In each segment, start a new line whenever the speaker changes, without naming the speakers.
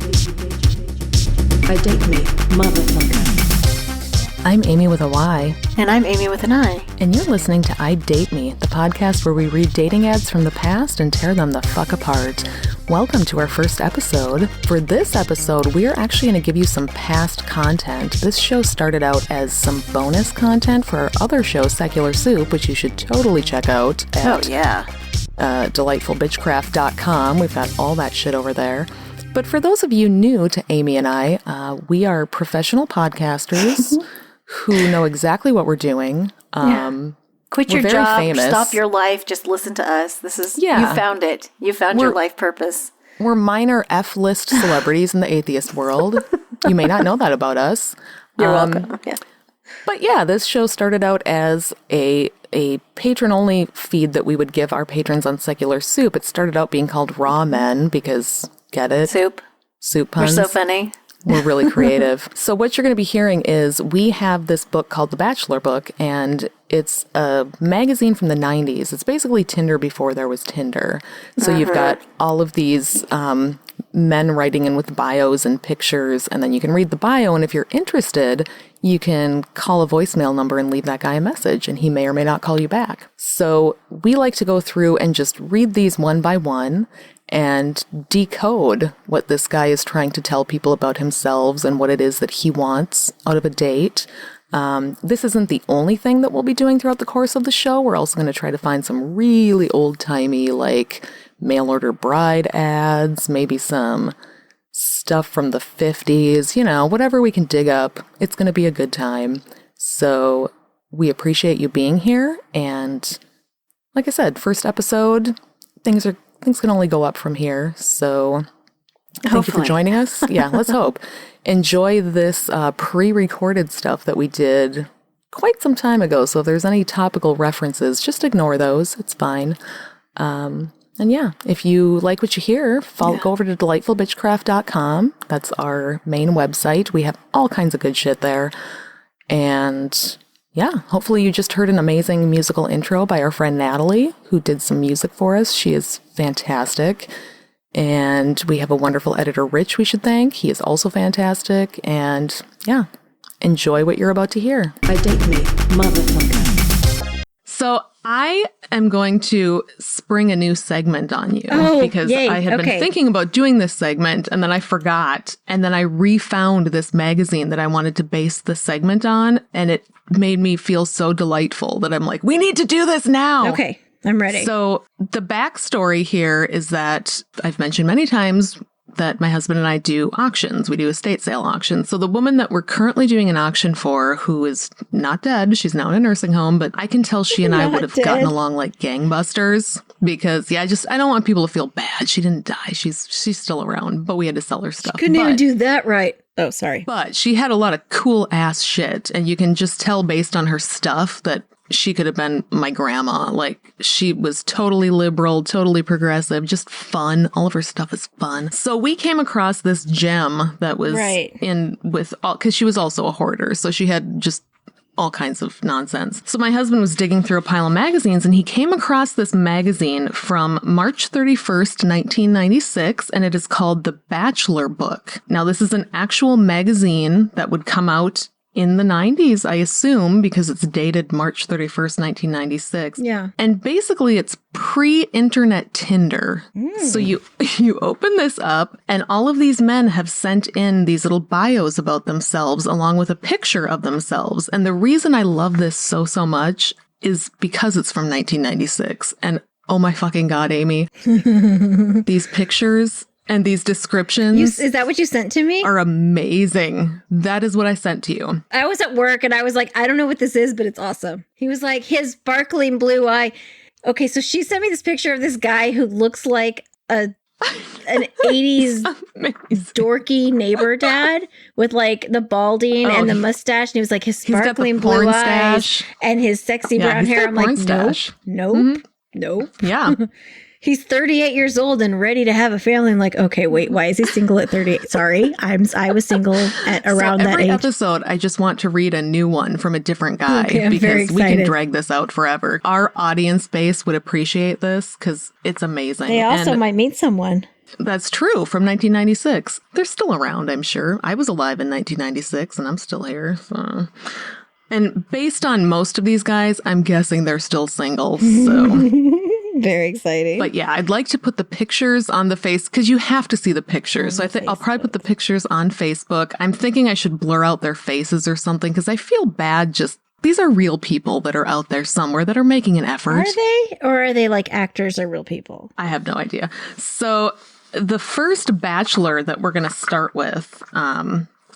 I date me, motherfucker.
I'm Amy with a Y.
And I'm Amy with an I.
And you're listening to I Date Me, the podcast where we read dating ads from the past and tear them the fuck apart. Welcome to our first episode. For this episode, we are actually going to give you some past content. This show started out as some bonus content for our other show, Secular Soup, which you should totally check out at delightfulbitchcraft.com. We've got all that shit over there. But for those of you new to Amy and I, we are professional podcasters who know exactly what we're doing.
Quit your job, stop your life, just listen to us. This is, you found it. You found your life purpose.
We're minor F-list celebrities in the atheist world. You may not know that about us.
You're welcome. Yeah.
But yeah, this show started out as a patron-only feed that we would give our patrons on Secular Soup. It started out being called Raw Men because, get it?
Soup puns. We're so funny.
We're really creative. So what you're going to be hearing is we have this book called The Bachelor Book, and it's a magazine from the 90s. It's basically Tinder before there was Tinder. So you've got all of these men writing in with bios and pictures, and then you can read the bio, and if you're interested, you can call a voicemail number and leave that guy a message, and he may or may not call you back. So we like to go through and just read these one by one and decode what this guy is trying to tell people about himself and what it is that he wants out of a date. This isn't the only thing that we'll be doing throughout the course of the show. We're also going to try to find some really old-timey, like, mail-order bride ads, maybe some stuff from the 50s, you know, whatever we can dig up. It's going to be a good time. So we appreciate you being here. And like I said, first episode, things can only go up from here. So thank you for joining us. Yeah, let's hope. Enjoy this pre-recorded stuff that we did quite some time ago. So if there's any topical references, just ignore those. It's fine. And yeah, if you like what you hear, go over to delightfulbitchcraft.com. That's our main website. We have all kinds of good shit there. And yeah, hopefully you just heard an amazing musical intro by our friend Natalie, who did some music for us. She is fantastic. And we have a wonderful editor, Rich, we should thank. He is also fantastic. And yeah, enjoy what you're about to hear.
I date me, motherfucker.
So I am going to spring a new segment on you because I had been thinking about doing this segment and then I forgot. And then I refound this magazine that I wanted to base the segment on. And it made me feel so delightful that I'm like, we need to do this now.
Okay, I'm ready.
So the backstory here is that I've mentioned many times that my husband and I do auctions. We do estate sale auctions. So the woman that we're currently doing an auction for, who is not dead, she's now in a nursing home, but I can tell she and I would have gotten along like gangbusters because, I don't want people to feel bad. She didn't die. She's still around, but we had to sell her stuff.
Couldn't even do that right. Oh, sorry.
But she had a lot of cool ass shit, and you can just tell based on her stuff that she could have been my grandma. Like, she was totally liberal, totally progressive, just fun. All of her stuff is fun. So we came across this gem that was in with all, because she was also a hoarder. So she had just all kinds of nonsense. So my husband was digging through a pile of magazines and he came across this magazine from March 31st, 1996, and it is called The Bachelor Book. Now, this is an actual magazine that would come out in the 90s, I assume, because it's dated March 31st, 1996.
Yeah.
And basically it's pre-internet Tinder. So you open this up and all of these men have sent in these little bios about themselves along with a picture of themselves. And the reason I love this so much is because it's from 1996. And oh my fucking God, Amy, these pictures and these descriptions.
Is that what you sent to me?
Are amazing. That is what I sent to you.
I was at work and I was like, I don't know what this is, but it's awesome. He was like, his sparkling blue eye. Okay, so she sent me this picture of this guy who looks like an 80s dorky neighbor dad with like the balding and the mustache. And he was like, his sparkling blue eyes and his sexy brown hair. I'm like, nope.
Yeah.
He's 38 years old and ready to have a family. I'm like, okay, wait, why is he single at 38? Sorry, I was single at around that age.
Every episode, I just want to read a new one from a different guy because we can drag this out forever. Our audience base would appreciate this because it's amazing.
They also might meet someone.
That's true, from 1996. They're still around, I'm sure. I was alive in 1996, and I'm still here. So. And based on most of these guys, I'm guessing they're still single, so...
Very exciting.
But yeah, I'd like to put the pictures on the face, because you have to see the pictures. So I think I'll probably put the pictures on Facebook. I'm thinking I should blur out their faces or something, because I feel bad just... These are real people that are out there somewhere that are making an effort.
Are they? Or are they like actors or real people?
I have no idea. So the first bachelor that we're going to start with,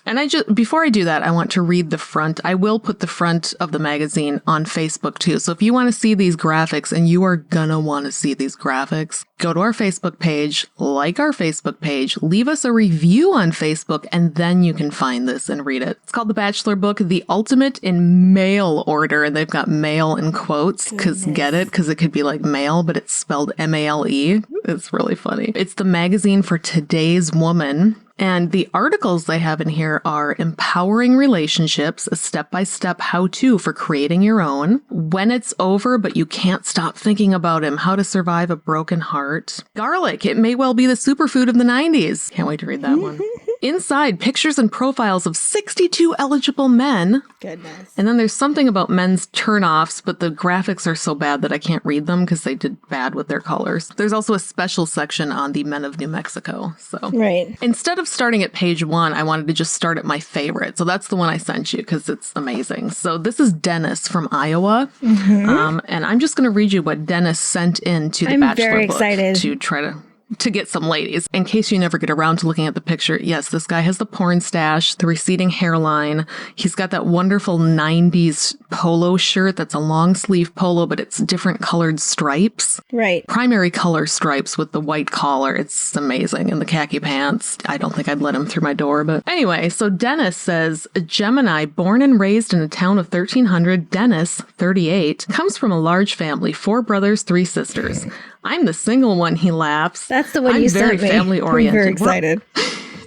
and before I do that, I want to read the front. I will put the front of the magazine on Facebook too. So if you want to see these graphics, and you are gonna want to see these graphics, go to our Facebook page, like our Facebook page, leave us a review on Facebook, and then you can find this and read it. It's called The Bachelor Book, The Ultimate in Mail Order. And they've got mail in quotes, because get it? Because it could be like mail, but it's spelled M-A-L-E. It's really funny. It's the magazine for today's woman. And the articles they have in here are Empowering Relationships, a step-by-step how-to for creating your own, When It's Over But You Can't Stop Thinking About Him, How to Survive a Broken Heart, Garlic, It May Well Be the Superfood of the 90s. Can't wait to read that one. Inside, pictures and profiles of 62 eligible men.
Goodness.
And then there's something about men's turnoffs, but the graphics are so bad that I can't read them because they did bad with their colors. There's also a special section on the men of New Mexico. So
right.
Instead of starting at page 1, I wanted to just start at my favorite. So that's the one I sent you because it's amazing. So this is Dennis from Iowa. And I'm just going to read you what Dennis sent in to the Bachelor
very
Book
excited
to try to get some ladies. In case you never get around to looking at the picture, yes, this guy has the porn stash, the receding hairline. He's got that wonderful 90s polo shirt that's a long sleeve polo, but it's different colored stripes.
Right.
Primary color stripes with the white collar. It's amazing. And the khaki pants. I don't think I'd let him through my door, but anyway, so Dennis says, a Gemini born and raised in a town of 1,300, Dennis, 38, comes from a large family, 4 brothers, 3 sisters. I'm the single one, he laughs.
That's the one you sent me.
I'm very family-oriented.
I'm very excited.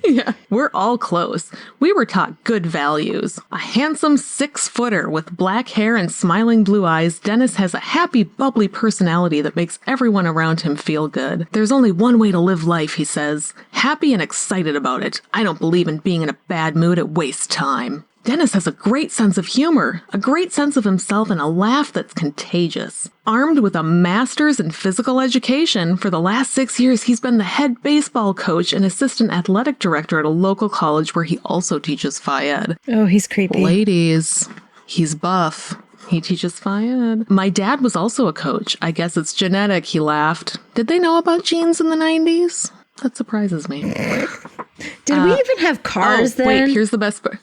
Yeah, we're all close. We were taught good values. A handsome 6-footer with black hair and smiling blue eyes, Dennis has a happy, bubbly personality that makes everyone around him feel good. There's only one way to live life, he says. Happy and excited about it. I don't believe in being in a bad mood. It wastes time. Dennis has a great sense of humor, a great sense of himself, and a laugh that's contagious. Armed with a master's in physical education, for the last 6 years, he's been the head baseball coach and assistant athletic director at a local college where he also teaches Phi Ed.
Oh, he's creepy.
Ladies, he's buff. He teaches Phi Ed. My dad was also a coach. I guess it's genetic, he laughed. Did they know about genes in the 90s? That surprises me.
Did we even have cars then?
Wait, here's the best part.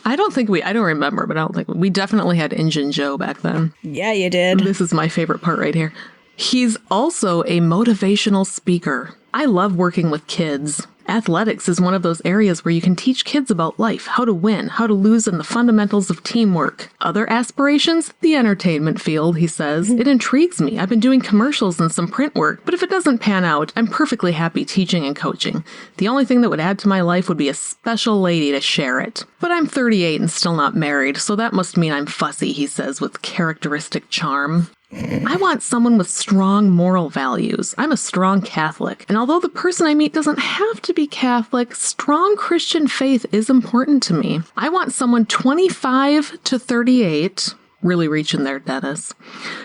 I don't remember, but I don't think we definitely had Injun Joe back then.
Yeah, you did.
This is my favorite part right here. He's also a motivational speaker. I love working with kids. Athletics is one of those areas where you can teach kids about life, how to win, how to lose, and the fundamentals of teamwork. Other aspirations? The entertainment field, he says. It intrigues me. I've been doing commercials and some print work, but if it doesn't pan out, I'm perfectly happy teaching and coaching. The only thing that would add to my life would be a special lady to share it. But I'm 38 and still not married, so that must mean I'm fussy, he says with characteristic charm. I want someone with strong moral values. I'm a strong Catholic, and although the person I meet doesn't have to be Catholic, strong Christian faith is important to me. I want someone 25 to 38, really reaching there, Dennis,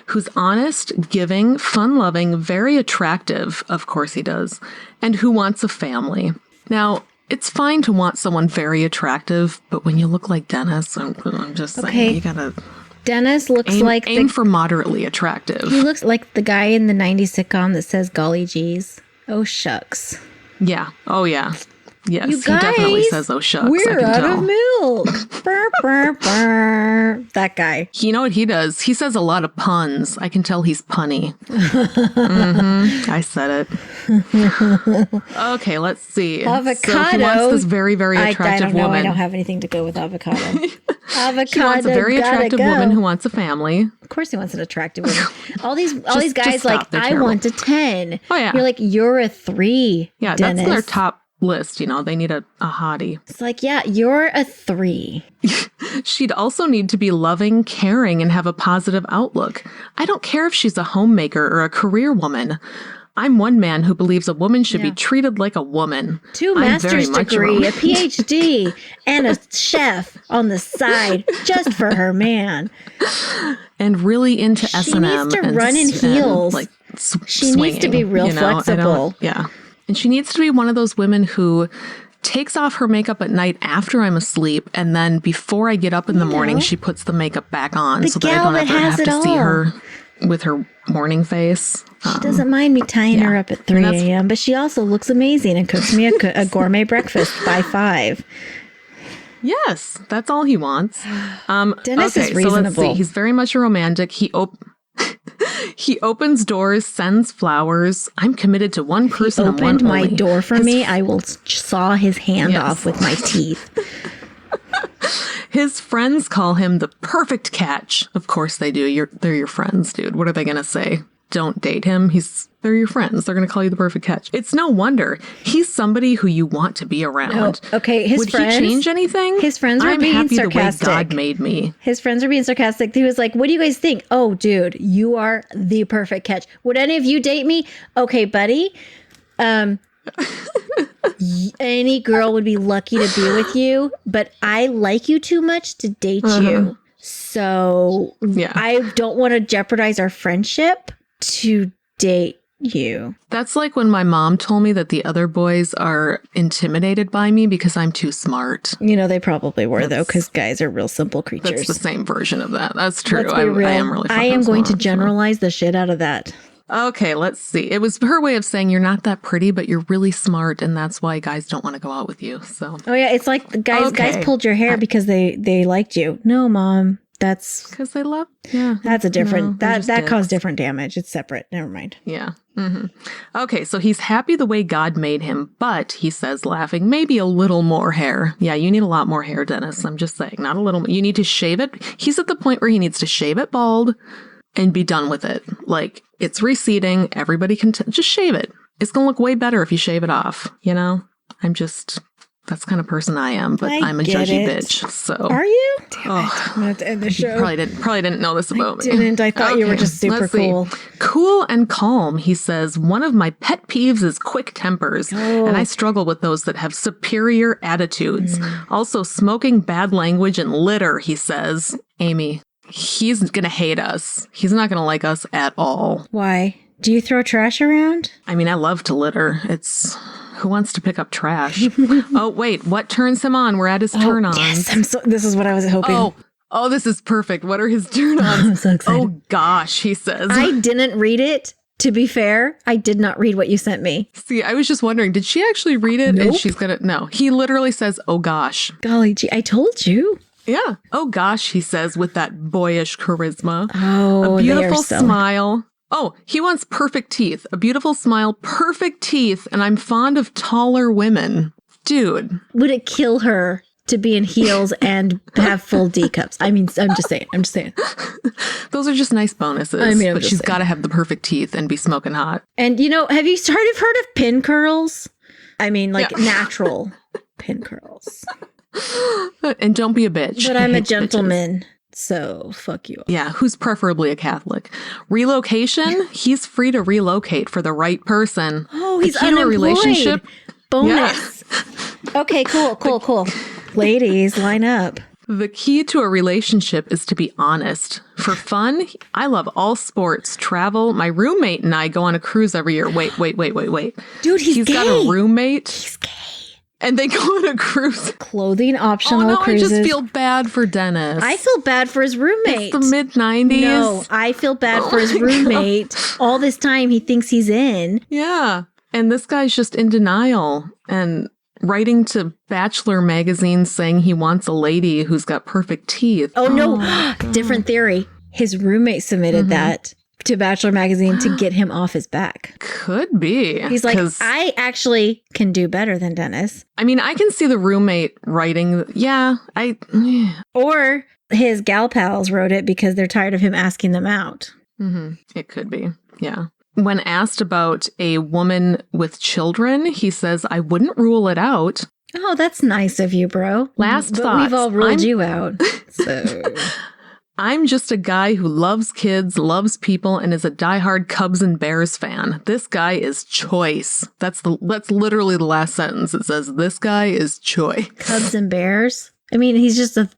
who's honest, giving, fun-loving, very attractive, of course he does, and who wants a family. Now, it's fine to want someone very attractive, but when you look like Dennis, I'm just saying, you gotta...
Dennis looks
aim for moderately attractive.
He looks like the guy in the 90s sitcom that says golly geez. Oh, shucks.
Yeah. Oh, yeah. Yes,
you guys,
he definitely says, oh, shucks.
We're out of milk. Burr, burr, burr. That guy.
You know what he does? He says a lot of puns. I can tell he's punny. I said it. Okay, let's see.
Avocado.
So he wants this very, very attractive woman.
I don't have anything to go with avocado. Avocado.
He wants a very attractive woman who wants a family.
Of course he wants an attractive woman. All these guys like, I want a 10.
Oh, yeah.
You're like, you're a 3,
Yeah,
Dennis.
That's their top list, they need a hottie.
It's like, yeah, you're a 3.
She'd also need to be loving, caring, and have a positive outlook. I don't care if she's a homemaker or a career woman. I'm one man who believes a woman should be treated like a woman.
2 master's degree, a PhD, and a chef on the side just for her man.
And really into S&M.
She needs to run in heels.
Like
she
swinging,
needs to be real flexible.
Yeah. And she needs to be one of those women who takes off her makeup at night after I'm asleep, and then before I get up in the morning, she puts the makeup back on so that I don't ever have to see her with her morning face.
She doesn't mind me tying her up at 3 a.m., but she also looks amazing and cooks me a gourmet breakfast by 5.
Yes, that's all he wants.
Dennis is reasonable.
So let's see. He's very much a romantic. He opens doors, sends flowers. I'm committed to one person.
He opened my door for me. I will saw his hand off with my teeth.
His friends call him the perfect catch. Of course they do. They're your friends, dude. What are they going to say? Don't date him. They're your friends. They're going to call you the perfect catch. It's no wonder. He's somebody who you want to be around.
Oh, okay,
Would he change anything?
His friends were being sarcastic.
The way God made me.
His friends are being sarcastic. He was like, what do you guys think? Oh, dude, you are the perfect catch. Would any of you date me? Okay, buddy. Any girl would be lucky to be with you, but I like you too much to date you. So I don't want to jeopardize our friendship to date you.
That's like when my mom told me that the other boys are intimidated by me because I'm too smart.
You know, they probably were, though, because guys are real simple creatures.
That's the same version of that. That's true.
Let's be real.
I am really
I am going to generalize the shit out of that.
Okay, let's see. It was her way of saying you're not that pretty, but you're really smart, and that's why guys don't want to go out with you. So.
Oh yeah, it's like the guys pulled your hair because they liked you. No, Mom. That's
because they love. Yeah,
that's a different that caused different damage. It's separate. Never mind.
Yeah. Mm-hmm. Okay, so he's happy the way God made him, but he says, laughing, maybe a little more hair. Yeah, you need a lot more hair, Dennis. I'm just saying, not a little. You need to shave it. He's at the point where he needs to shave it bald and be done with it. Like it's receding. Everybody can just shave it. It's gonna look way better if you shave it off. You know, that's the kind of person I am, but I'm a judgy bitch. So
are you? Damn it. I'm going to end the show.
You probably didn't know this about me.
I thought you were just super cool.
Cool and calm, he says. One of my pet peeves is quick tempers, and I struggle with those that have superior attitudes. Also, smoking, bad language, and litter, he says. Amy, he's going to hate us. He's not going to like us at all.
Why? Do you throw trash around?
I mean, I love to litter. Who wants to pick up trash? Oh, wait. What turns him on? We're at his turn-ons.
Yes, this is what I was hoping.
Oh, this is perfect. What are his turn-ons?
I'm so excited.
Oh, gosh, he says.
I didn't read it. To be fair, I did not read what you sent me.
See, I was just wondering, did she actually read it?
Nope.
And she's going to... No, he literally says, oh, gosh.
Golly gee, I told you.
Yeah. Oh, gosh, he says with that boyish charisma.
Oh,
a beautiful smile. Oh, he wants perfect teeth. A beautiful smile, perfect teeth, and I'm fond of taller women. Dude.
Would it kill her to be in heels and have full D cups? I mean, I'm just saying.
Those are just nice bonuses. I mean, but she's got to have the perfect teeth and be smoking hot.
And, have you heard of pin curls? I mean, natural pin curls.
And don't be a bitch.
But I'm a gentleman. Bitches. So, fuck you.
Yeah, who's preferably a Catholic. Relocation, he's free to relocate for the right person.
Oh, he's unemployed. A relationship. Bonus. Yeah. Okay, cool. Ladies, line up.
The key to a relationship is to be honest. For fun, I love all sports, travel. My roommate and I go on a cruise every year. Wait.
Dude, he's gay.
Got a roommate.
He's gay.
And they go on a cruise.
Clothing optional cruises.
I just feel bad for Dennis.
I feel bad for his roommate.
It's the mid-90s.
No, I feel bad for his roommate. All this time he thinks he's in.
Yeah. And this guy's just in denial and writing to Bachelor magazine saying he wants a lady who's got perfect teeth.
Oh, no. Different theory. His roommate submitted that to Bachelor magazine to get him off his back.
Could be.
He's like, I actually can do better than Dennis.
I mean, I can see the roommate writing.
Or his gal pals wrote it because they're tired of him asking them out.
Mm-hmm. It could be. Yeah. When asked about a woman with children, he says, I wouldn't rule it out.
Oh, that's nice of you, bro.
Last thought.
We've all ruled you out. So...
I'm just a guy who loves kids, loves people, and is a diehard Cubs and Bears fan. This guy is choice. That's literally the last sentence. It says, this guy is choice.
Cubs and Bears? I mean,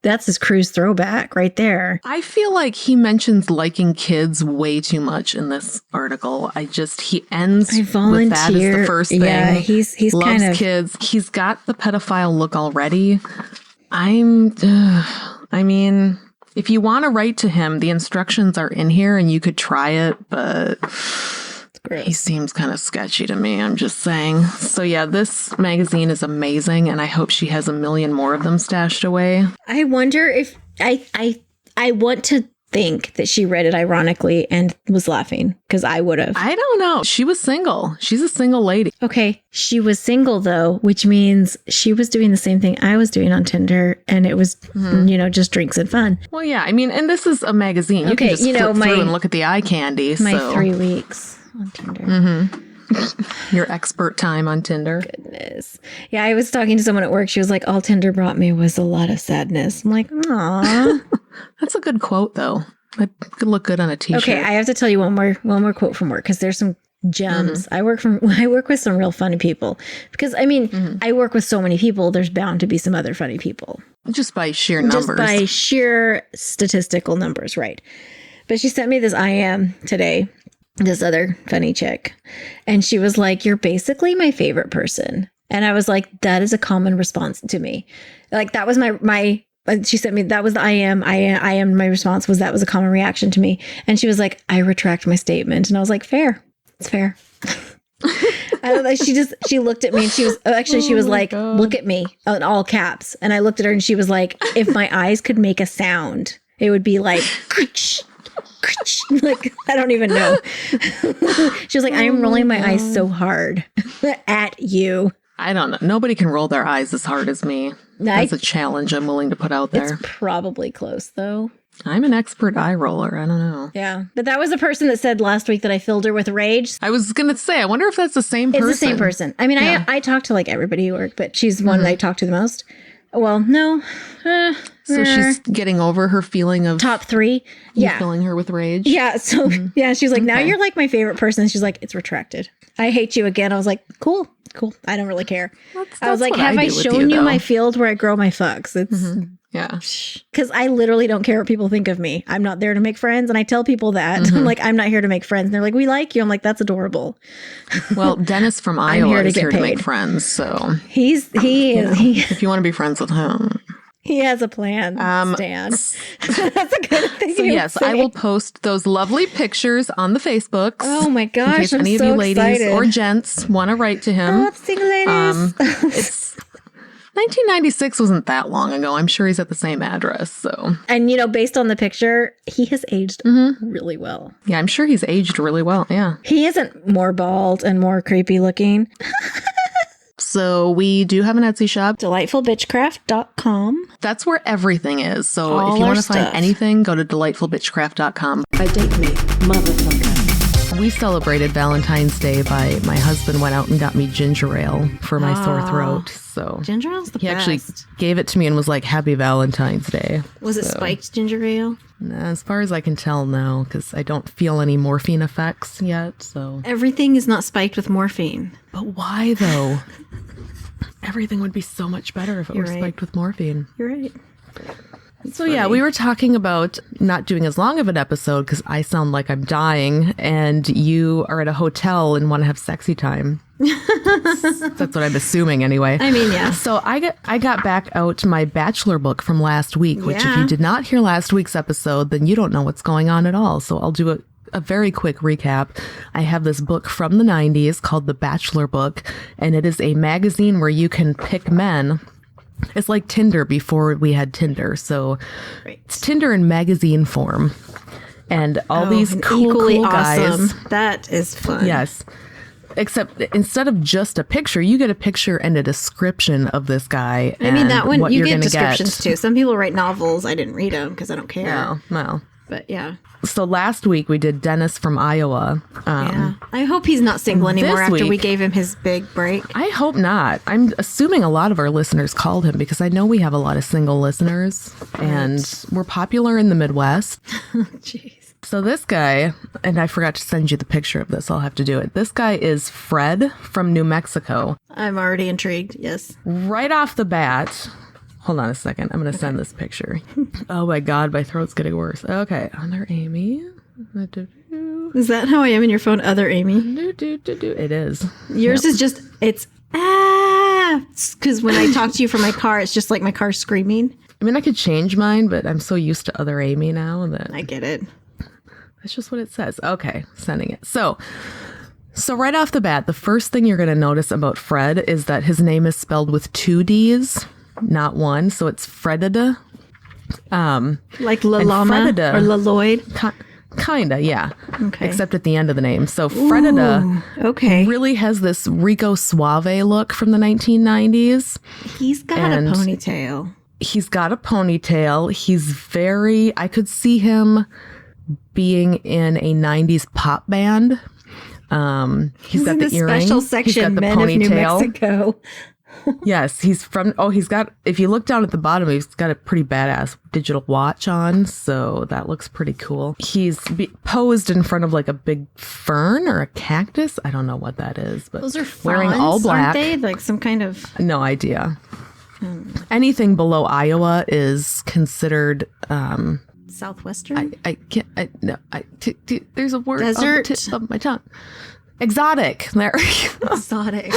that's his cruise throwback right there.
I feel like he mentions liking kids way too much in this article. He ends with that as the first thing.
Yeah, he's
loves
kind of
kids. He's got the pedophile look already. I mean, if you want to write to him, the instructions are in here and you could try it, but he seems kind of sketchy to me. I'm just saying. So yeah, this magazine is amazing, and I hope she has a million more of them stashed away.
I wonder if I want to think that she read it ironically and was laughing, because I would have.
I don't know. She was single. She's a single lady.
Okay. She was single though, which means she was doing the same thing I was doing on Tinder, and it was, just drinks and fun.
Well, yeah. I mean, and this is a magazine. You can just flip through and look at the eye candy.
My 3 weeks on Tinder.
Your expert time on Tinder.
Goodness. Yeah, I was talking to someone at work. She was like, all Tinder brought me was a lot of sadness. I'm like, aw.
That's a good quote, though. That could look good on a t-shirt.
Okay, I have to tell you one more quote from work, because there's some gems. I work with some real funny people, because I mean, I work with so many people. There's bound to be some other funny people.
Just by sheer numbers.
Just by sheer statistical numbers, right? But she sent me this IM today. This other funny chick. And she was like, you're basically my favorite person. And I was like, that is a common response to me. Like, that was my she sent me, that was the I am, my response was, that was a common reaction to me. And she was like, I retract my statement. And I was like, fair. It's fair. I don't know. She looked at me and she was like, God. Look at me in all caps. And I looked at her and she was like, if my eyes could make a sound, it would be like, like, I don't even know. She was like, I am rolling my eyes so hard at you.
I don't know. Nobody can roll their eyes as hard as me. That's a challenge I'm willing to put out there.
It's probably close, though.
I'm an expert eye roller. I don't know.
Yeah. But that was the person that said last week that I filled her with rage.
I was going to say, I wonder if that's the same person.
It's the same person. I mean, yeah. I talk to like everybody at work, but she's the one that I talk to the most. Well, no.
So she's getting over her feeling of
top 3. Yeah.
Filling her with rage.
Yeah. So yeah, she's like, now you're like my favorite person. She's like, it's retracted. I hate you again. I was like, cool. I don't really care. I was like, have I shown you my field where I grow my fucks? It's
yeah.
Because I literally don't care what people think of me. I'm not there to make friends. And I tell people that. I'm like, I'm not here to make friends. And they're like, we like you. I'm like, that's adorable.
Well, Dennis from Iowa is here to make friends. So
he is.
If you want to be friends with him.
He has a plan, Stan. That's a good thing.
So yes, I will post those lovely pictures on the Facebooks.
Oh my gosh,
in case any of you ladies or gents want to write to him.
Oh, single ladies.
It's 1996 wasn't that long ago. I'm sure he's at the same address. So,
and based on the picture, he has aged really well.
Yeah, I'm sure he's aged really well. Yeah,
he isn't more bald and more creepy looking.
So we do have an Etsy shop.
DelightfulBitchcraft.com.
That's where everything is. So if you want to find anything, go to DelightfulBitchcraft.com.
I date me, motherfucker.
We celebrated Valentine's Day by my husband went out and got me ginger ale for my sore throat. So
ginger ale's the best.
He actually gave it to me and was like, Happy Valentine's Day.
Was it spiked ginger ale?
As far as I can tell, no, because I don't feel any morphine effects yet. So
everything is not spiked with morphine.
But why, though? Everything would be so much better if it were spiked with morphine.
You're right.
So yeah, we were talking about not doing as long of an episode because I sound like I'm dying and you are at a hotel and want to have sexy time. That's what I'm assuming anyway.
I mean, yeah.
So I got back out my Bachelor book from last week, which if you did not hear last week's episode, then you don't know what's going on at all. So I'll do a very quick recap. I have this book from the 90s called The Bachelor Book, and it is a magazine where you can pick men. It's like Tinder before we had Tinder. So it's Tinder in magazine form. And all these cool guys.
Awesome. That is fun.
Yes. Except instead of just a picture, you get a picture and a description of this guy.
I mean, that one, you get descriptions too. Some people write novels. I didn't read them because I don't care.
No.
But yeah.
So last week we did Dennis from Iowa.
Yeah. I hope he's not single anymore after we gave him his big break.
I hope not. I'm assuming a lot of our listeners called him because I know we have a lot of single listeners and we're popular in the Midwest.
Jeez.
So this guy, and I forgot to send you the picture of this. I'll have to do it. This guy is Fred from New Mexico.
I'm already intrigued. Yes.
Right off the bat. Hold on a second. I'm going to send this picture. Oh my God, my throat's getting worse. Okay. Other Amy.
Is that how I am in your phone? Other Amy?
It is.
Yours is just, it's because when I talk to you from my car, it's just like my car screaming.
I mean, I could change mine, but I'm so used to Other Amy now that
I get it.
That's just what it says. Okay, sending it. So right off the bat, the first thing you're going to notice about Fred is that his name is spelled with 2 D's, not 1. So it's Fredida.
Like Lalama or Laloid?
Kinda, yeah.
Okay.
Except at the end of the name. So Fredida really has this Rico Suave look from the 1990s.
He's got a ponytail.
He's got a ponytail. He's very, I could see him being in a 90s pop band. He's got the earring.
Special section,
he's got the
Men
ponytail.
of New Mexico.
Yes, he's got, if you look down at the bottom, he's got a pretty badass digital watch on, so that looks pretty cool. He's posed in front of like a big fern or a cactus. I don't know what that is, but
those are fronds,
wearing all black.
Aren't they? Like some kind of...
No idea. Anything below Iowa is considered...
Southwestern?
There's a word
Desert?
on the tip of my tongue. Exotic. There.
Exotic.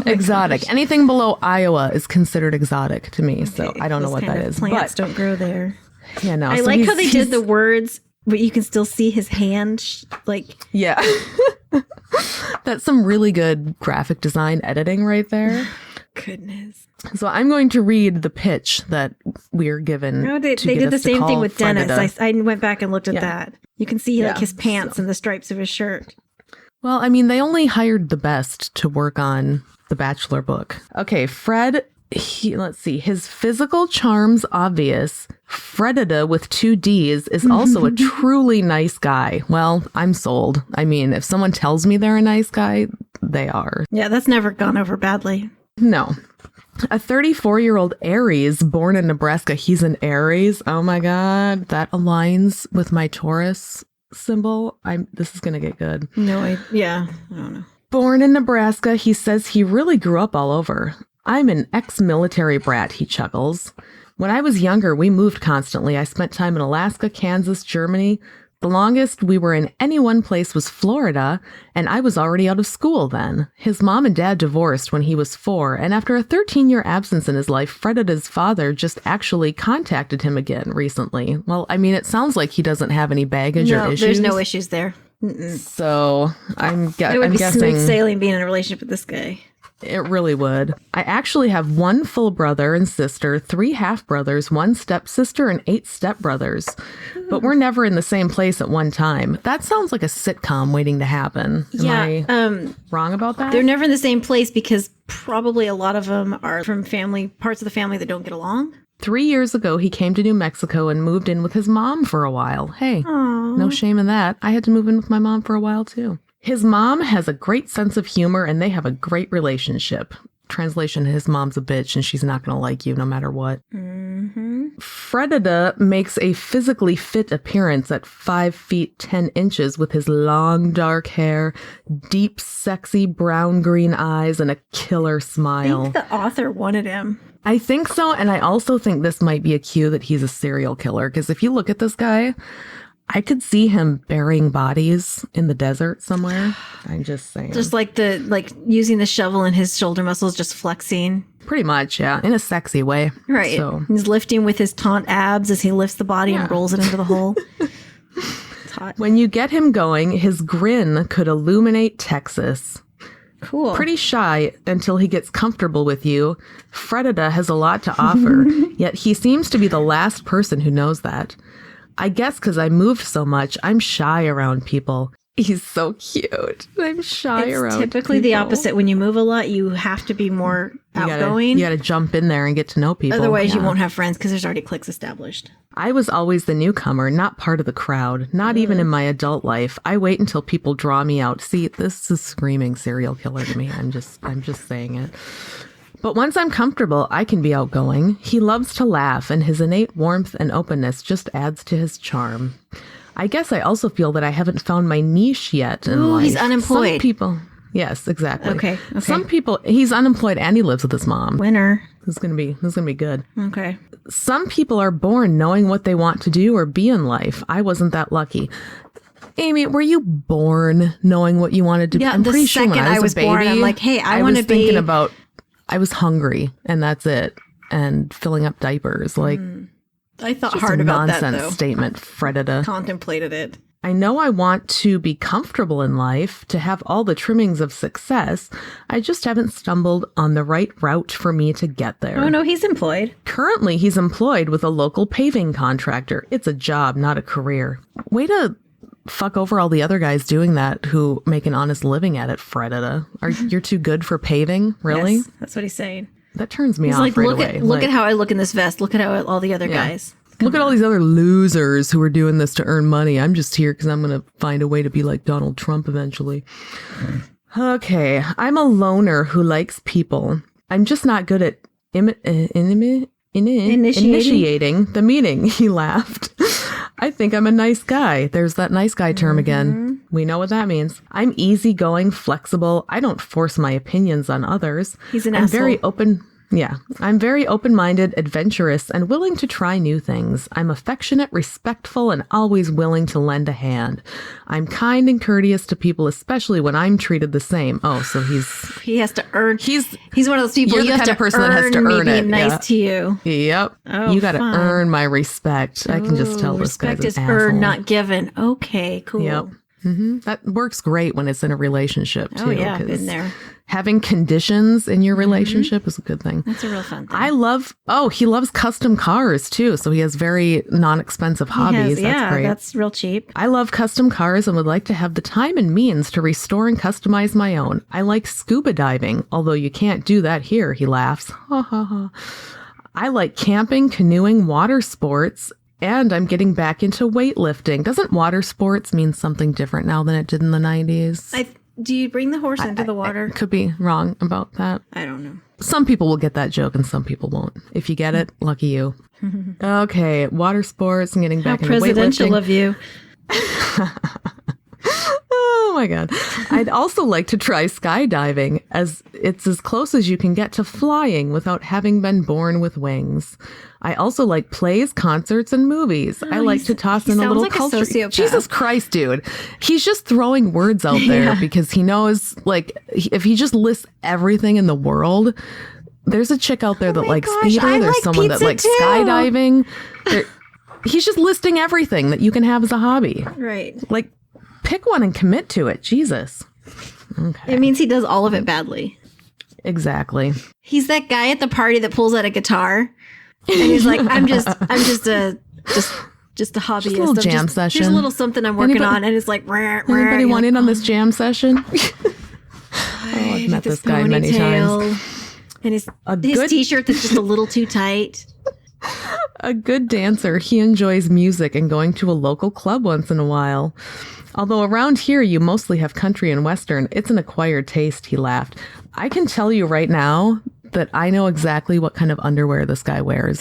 Exotic. Anything below Iowa is considered exotic to me, so I don't know what that is.
Plants don't grow there.
Yeah, no.
I
so
like how they did the words, but you can still see his hand.
Yeah. That's some really good graphic design editing right there.
Goodness.
So I'm going to read the pitch that we're given.
No, they did the same thing with Dennis. I went back and looked at that. You can see like his pants and the stripes of his shirt.
Well, I mean, they only hired the best to work on the Bachelor book. Okay, Fred, let's see. His physical charm's obvious. Fredida with 2 D's is also a truly nice guy. Well, I'm sold. I mean, if someone tells me they're a nice guy, they are.
Yeah, that's never gone over badly.
No. A 34-year-old Aries born in Nebraska. He's an Aries. Oh my God. That aligns with my Taurus symbol. This is going to get good.
I don't know.
Born in Nebraska, he says he really grew up all over. I'm an ex-military brat, he chuckles. When I was younger, we moved constantly. I spent time in Alaska, Kansas, Germany. The longest we were in any one place was Florida, and I was already out of school then. His mom and dad divorced when he was 4, and after a 13-year absence in his life, Fredida's father just actually contacted him again recently. Well, I mean, it sounds like he doesn't have any baggage or issues.
There's no issues there.
So I'm guessing...
It would be smooth sailing being in a relationship with this guy.
It really would. I actually have 1 full brother and sister, 3 half-brothers, 1 stepsister, and 8 stepbrothers. But we're never in the same place at one time. That sounds like a sitcom waiting to happen. Am I wrong about that?
They're never in the same place because probably a lot of them are from parts of the family that don't get along.
3 years ago, he came to New Mexico and moved in with his mom for a while. Hey, no shame in that. I had to move in with my mom for a while, too. His mom has a great sense of humor, and they have a great relationship. Translation, his mom's a bitch, and she's not going to like you no matter what.
Mm-hmm.
Fredida makes a physically fit appearance at 5 feet 10 inches with his long dark hair, deep, sexy brown-green eyes, and a killer smile.
I think the author wanted him.
I think so, and I also think this might be a cue that he's a serial killer, because if you look at this guy... I could see him burying bodies in the desert somewhere. I'm just saying.
Just like using the shovel and his shoulder muscles just flexing.
Pretty much, yeah. In a sexy way.
Right. So. He's lifting with his taunt abs as he lifts the body and rolls it into the hole. It's hot.
When you get him going, his grin could illuminate Texas.
Cool.
Pretty shy until he gets comfortable with you. Fredida has a lot to offer, yet he seems to be the last person who knows that. I guess because I moved so much, I'm shy around people. He's so cute. I'm shy around
typically
people.
the opposite. When you move a lot, you have to be more outgoing.
You gotta jump in there and get to know people.
Otherwise, you won't have friends because there's already cliques established.
I was always the newcomer, not part of the crowd, not even in my adult life. I wait until people draw me out. See, this is screaming serial killer to me. I'm just saying it. But once I'm comfortable, I can be outgoing. He loves to laugh, and his innate warmth and openness just adds to his charm. I guess I also feel that I haven't found my niche yet in life.
He's unemployed.
Some people, yes, exactly.
Okay.
Some people, he's unemployed and he lives with his mom.
Winner.
This is gonna be good.
Okay.
Some people are born knowing what they want to do or be in life. I wasn't that lucky. Amy, were you born knowing what you wanted to be?
Yeah,
I'm
the
pretty sure when
second
I was a baby,
born, I'm like, hey, I want to be.
Thinking about, I was hungry and that's it, and filling up diapers. Like,
I thought hard about that, though.
Nonsense statement, Fredida.
Contemplated it.
I know I want to be comfortable in life, to have all the trimmings of success. I just haven't stumbled on the right route for me to get there.
Oh, no, he's employed.
Currently, he's employed with a local paving contractor. It's a job, not a career. Way to fuck over all the other guys doing that who make an honest living at it, Fredida. You're too good for paving? Really?
Yes, that's what he's saying.
That turns me
He's
off
like,
right
look
away.
at how I look in this vest. Look at how all the other guys.
Look at all these other losers who are doing this to earn money. I'm just here because I'm going to find a way to be like Donald Trump eventually. Okay. I'm a loner who likes people. I'm just not good at initiating the meeting. He laughed. I think I'm a nice guy. There's that nice guy term again. We know what that means. I'm easygoing, flexible. I don't force my opinions on others.
He's an
I'm
asshole.
very open. Yeah, I'm very open-minded, adventurous, and willing to try new things. I'm affectionate, respectful, and always willing to lend a hand. I'm kind and courteous to people, especially when I'm treated the same. Oh, so
he has to earn. He's one of those people
you're
you
the
have
kind
to
of person
earn
that has to earn
me
it.
being nice to you.
Yep.
Oh,
you got to
fun.
earn my respect. I can just tell this guy's
respect is
an asshole.
earned, not given. Okay, cool.
Yep. That works great when it's in a relationship too.
Oh yeah, been there.
Having conditions in your relationship is a good thing.
That's a real fun thing.
He loves custom cars too. So he has very non-expensive hobbies. That's great.
That's real cheap.
I love custom cars and would like to have the time and means to restore and customize my own. I like scuba diving, although you can't do that here, he laughs. Ha ha ha. I like camping, canoeing, water sports, and I'm getting back into weightlifting. Doesn't water sports mean something different now than it did in the 90s?
Do you bring the horse into the water?
I could be wrong about that.
I don't know.
Some people will get that joke and some people won't. If you get it, lucky you. Okay, water sports and getting back into weightlifting.
How presidential of you.
Oh my God. I'd also like to try skydiving, as it's as close as you can get to flying without having been born with wings. I also like plays, concerts, and movies. I like to toss in a little culture.
Sociopath.
Jesus Christ, dude. He's just throwing words out there because he knows, like, if he just lists everything in the world, there's a chick out there that likes theater. There's someone that likes skydiving. He's just listing everything that you can have as a hobby.
Right.
Like, pick one and commit to it. Jesus. Okay.
It means he does all of it badly.
Exactly.
He's that guy at the party that pulls out a guitar and he's like, I'm just a hobbyist.
Just a little jam session.
There's a little something I'm working on, and it's like,
anybody want in on this jam session? I've met this guy many times.
And his t-shirt that's just a little too tight.
A good dancer. He enjoys music and going to a local club once in a while. Although around here you mostly have country and western, it's an acquired taste, he laughed. I can tell you right now that I know exactly what kind of underwear this guy wears.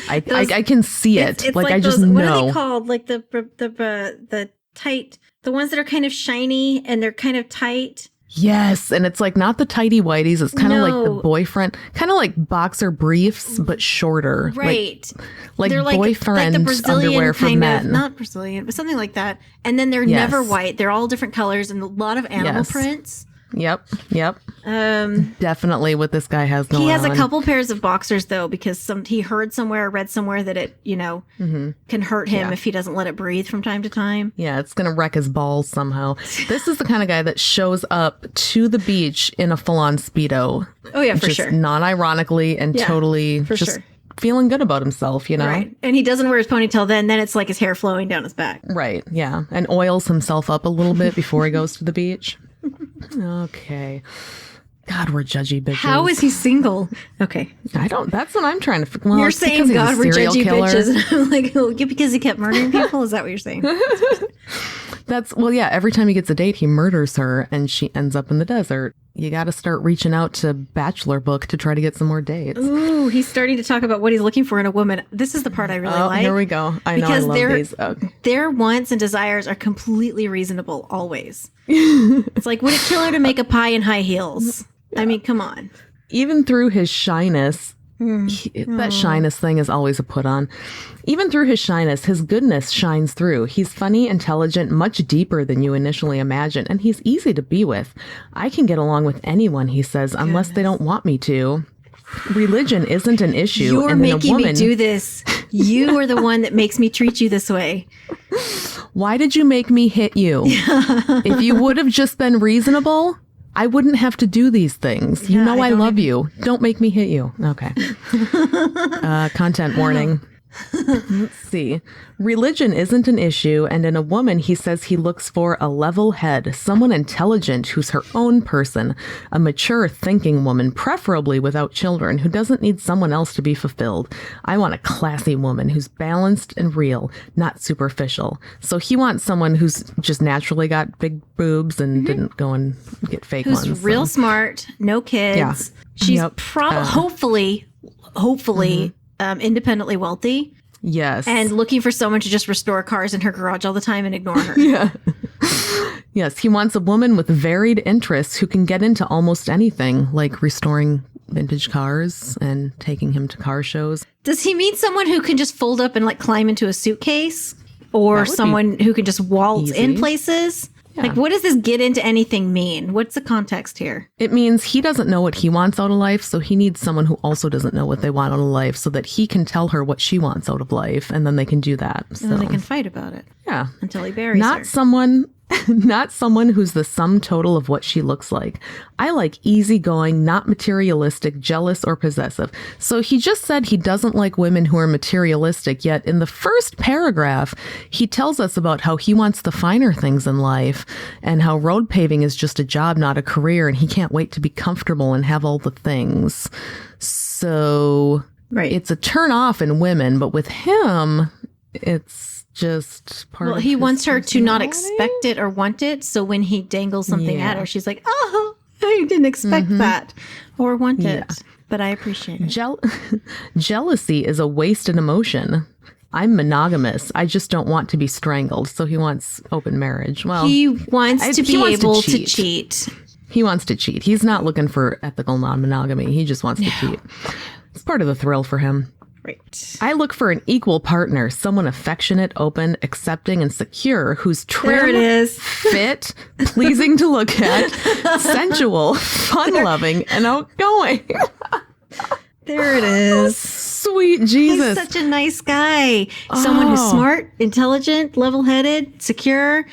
I can see it.
It's
like I just
those,
know.
What are they called? Like the tight, the ones that are kind of shiny and they're kind of tight.
Yes, and it's like not the tighty whities. It's kind of like the boyfriend, kind of like boxer briefs, but shorter.
Right.
Like
they're
boyfriend
like the Brazilian
underwear for men.
Not Brazilian, but something like that. And then they're never white. They're all different colors and a lot of animal prints.
Yep. Definitely what this guy has going on.
He has a couple pairs of boxers though, because he heard somewhere, read somewhere that it, can hurt him if he doesn't let it breathe from time to time.
Yeah, it's gonna wreck his balls somehow. This is the kind of guy that shows up to the beach in a full-on Speedo.
Oh yeah, for sure.
Non-ironically and totally feeling good about himself, you know?
Right. And he doesn't wear his ponytail then it's like his hair flowing down his back.
Right, yeah. And oils himself up a little bit before he goes to the beach. Okay. God, we're judgy bitches.
How is he single? Okay.
That's what I'm trying to... Well,
you're saying, God, we're judgy bitches. And I'm like, oh, because he kept murdering people? Is that what you're saying?
Well, yeah, every time he gets a date, he murders her and she ends up in the desert. You got to start reaching out to Bachelor Book to try to get some more dates.
Ooh, he's starting to talk about what he's looking for in a woman. This is the part I really like.
Here we go. I know, I love these.
Their wants and desires are completely reasonable, always. It's like, would it kill her to make a pie in high heels? Yeah. I mean, come on.
Even through his shyness, that shyness thing is always a put on. Even through his shyness, his goodness shines through. He's funny, intelligent, much deeper than you initially imagine, and he's easy to be with. I can get along with anyone, he says, unless they don't want me to. Religion isn't an issue.
You're making me do this. You are the one that makes me treat you this way.
Why did you make me hit you? If you would have just been reasonable, I wouldn't have to do these things. You know I love you. Don't make me hit you. Okay. Content warning. Let's see. Religion isn't an issue, and in a woman, he says he looks for a level head, someone intelligent who's her own person, a mature, thinking woman, preferably without children, who doesn't need someone else to be fulfilled. I want a classy woman who's balanced and real, not superficial. So he wants someone who's just naturally got big boobs and didn't go and get fake ones.
Who's real smart, no kids.
Yeah.
She's hopefully, independently wealthy.
Yes.
And looking for someone to just restore cars in her garage all the time and ignore her.
Yeah. Yes, he wants a woman with varied interests who can get into almost anything, like restoring vintage cars and taking him to car shows.
Does he mean someone who can just fold up and like climb into a suitcase? Or someone who can just waltz in places? Yeah. Like, what does this get into anything mean? What's the context here?
It means he doesn't know what he wants out of life, so he needs someone who also doesn't know what they want out of life so that he can tell her what she wants out of life, and then they can do that. So.
And then they can fight about it.
Yeah.
Until he buries her.
Not someone who's the sum total of what she looks like. I like easygoing, not materialistic, jealous, or possessive. So he just said he doesn't like women who are materialistic, yet in the first paragraph, he tells us about how he wants the finer things in life and how road paving is just a job, not a career, and he can't wait to be comfortable and have all the things. So it's a turn off in women, but with him, it's just part of
he wants her to not expect it or want it. So when he dangles something at her, she's like, oh, I didn't expect that or want it. But I appreciate it.
Jealousy is a wasted emotion. I'm monogamous. I just don't want to be strangled. So he wants open marriage. Well,
he wants to be able to cheat.
He wants to cheat. He's not looking for ethical non-monogamy. He just wants to cheat. It's part of the thrill for him.
Right.
I look for an equal partner, someone affectionate, open, accepting, and secure, who's trim, fit, pleasing to look at, sensual, fun-loving, and outgoing.
There it is.
Sweet Jesus.
He's such a nice guy. Someone who's smart, intelligent, level-headed, secure,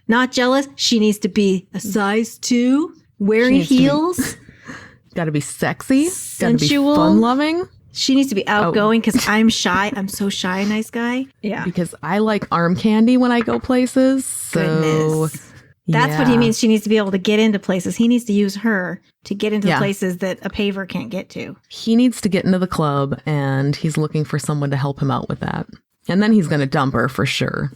not jealous. She needs to be a size 2, wearing heels.
Got to be sexy.
Sensual.
Got to be fun-loving.
She needs to be outgoing because I'm shy. I'm so shy, nice guy. Yeah.
Because I like arm candy when I go places. So,
goodness. That's what he means. She needs to be able to get into places. He needs to use her to get into places that a paver can't get to.
He needs to get into the club, and he's looking for someone to help him out with that. And then he's going to dump her for sure.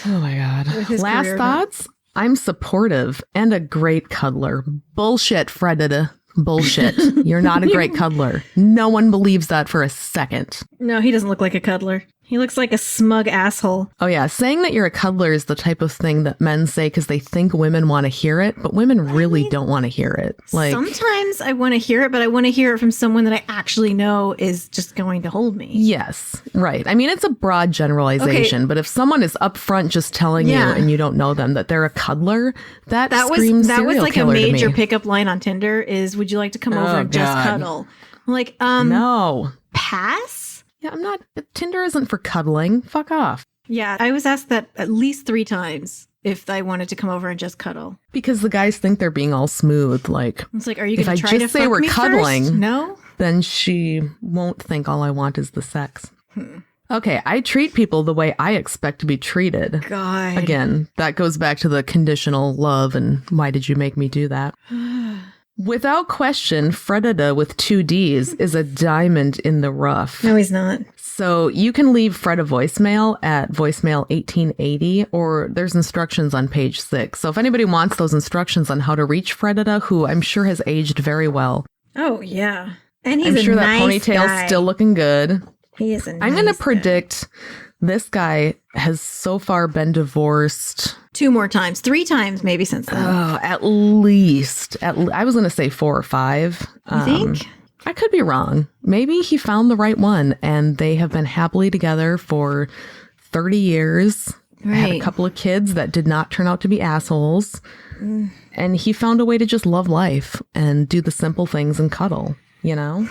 Oh, my God. Last thoughts? I'm supportive and a great cuddler. Bullshit, Fred. Bullshit. You're not a great cuddler. No one believes that for a second.
No, he doesn't look like a cuddler. He looks like a smug asshole.
Oh, yeah. Saying that you're a cuddler is the type of thing that men say because they think women want to hear it, but women really don't want to hear it. Like,
sometimes I want to hear it, but I want to hear it from someone that I actually know is just going to hold me.
Yes. Right. I mean, it's a broad generalization, but if someone is upfront just telling you and you don't know them that they're a cuddler, that screams serial killer to me. That was like a major
pickup line on Tinder is, would you like to come over and just cuddle? I'm like,
no.
Pass?
Yeah, Tinder isn't for cuddling. Fuck off.
Yeah, I was asked that at least 3 times. if I wanted to come over and just cuddle.
Because the guys think they're being all smooth. Like,
it's like, are you going to try to fuck me first? If I just say we're cuddling,
no, then she won't think all I want is the sex. Okay, I treat people the way I expect to be treated.
God.
Again, that goes back to the conditional love and why did you make me do that? Without question, Fredda with 2 Ds is a diamond in the rough.
No, he's not.
So you can leave Fred a voicemail at voicemail 1880, or there's instructions on page 6. So if anybody wants those instructions on how to reach Fredda, who I'm sure has aged very well.
Oh, yeah. And
I'm sure that ponytail's still looking good.
He is a nice
I'm going to predict this guy has so far been divorced
2 more times, 3 times maybe since then.
Oh, at least. I was going to say 4 or 5.
You think?
I could be wrong. Maybe he found the right one and they have been happily together for 30 years. Right. Had a couple of kids that did not turn out to be assholes. And he found a way to just love life and do the simple things and cuddle, you know?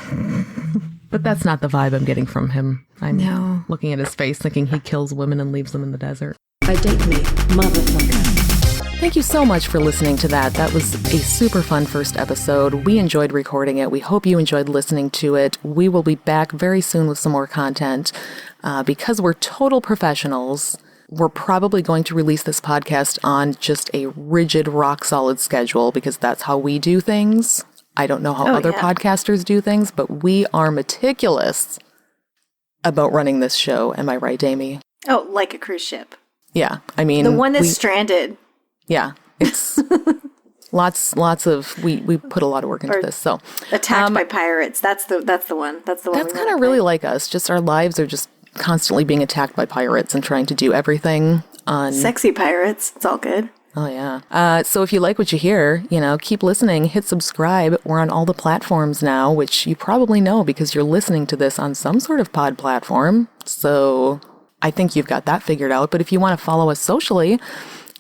But that's not the vibe I'm getting from him. I'm looking at his face thinking he kills women and leaves them in the desert.
I date me, motherfucker.
Thank you so much for listening to that. That was a super fun first episode. We enjoyed recording it. We hope you enjoyed listening to it. We will be back very soon with some more content. Because we're total professionals, we're probably going to release this podcast on just a rigid, rock-solid schedule because that's how we do things. I don't know how other podcasters do things, but we are meticulous about running this show. Am I right, Amy?
Oh, like a cruise ship.
Yeah. I mean,
the one that's stranded.
Yeah. It's lots of, we put a lot of work into this. So
attacked by pirates. That's the one. That's the one.
That's kind of really like us. Just our lives are just constantly being attacked by pirates and trying to do everything on
sexy pirates. It's all good.
Oh, yeah. So if you like what you hear, keep listening, hit subscribe. We're on all the platforms now, which you probably know because you're listening to this on some sort of pod platform. So I think you've got that figured out. But if you want to follow us socially,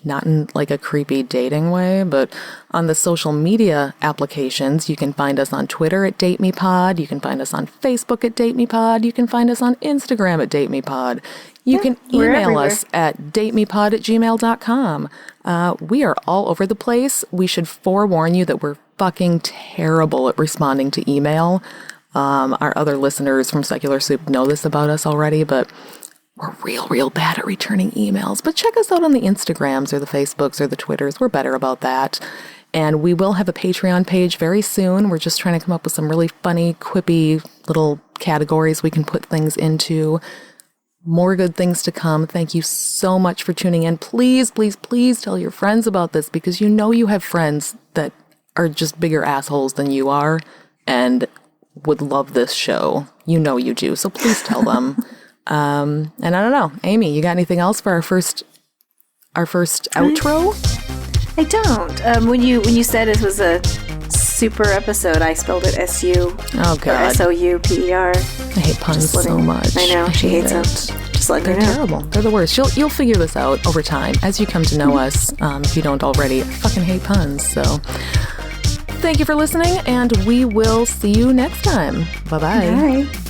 not in like a creepy dating way, but on the social media applications, you can find us on Twitter at DateMePod. You can find us on Facebook at DateMePod. You can find us on Instagram at DateMePod. You can email us at datemepod@gmail.com. We are all over the place. We should forewarn you that we're fucking terrible at responding to email. Our other listeners from Secular Soup know this about us already, but we're real bad at returning emails. But check us out on the Instagrams or the Facebooks or the Twitters. We're better about that. And we will have a Patreon page very soon. We're just trying to come up with some really funny, quippy little categories we can put things into. More good things to come. Thank you so much for tuning in. Please, please, please tell your friends about this because you have friends that are just bigger assholes than you are and would love this show. You do. So please tell them. And I don't know. Amy, you got anything else for our first outro?
I don't. When you said it was a super episode, I spelled it S-U.
Oh, God.
Or S-O-U-P-E-R.
I hate puns so much.
I know. She hates them. Just like
they're terrible. They're the worst. You'll figure this out over time as you come to know us. If you don't already, I fucking hate puns. So thank you for listening, and we will see you next time. Bye-bye.
Bye.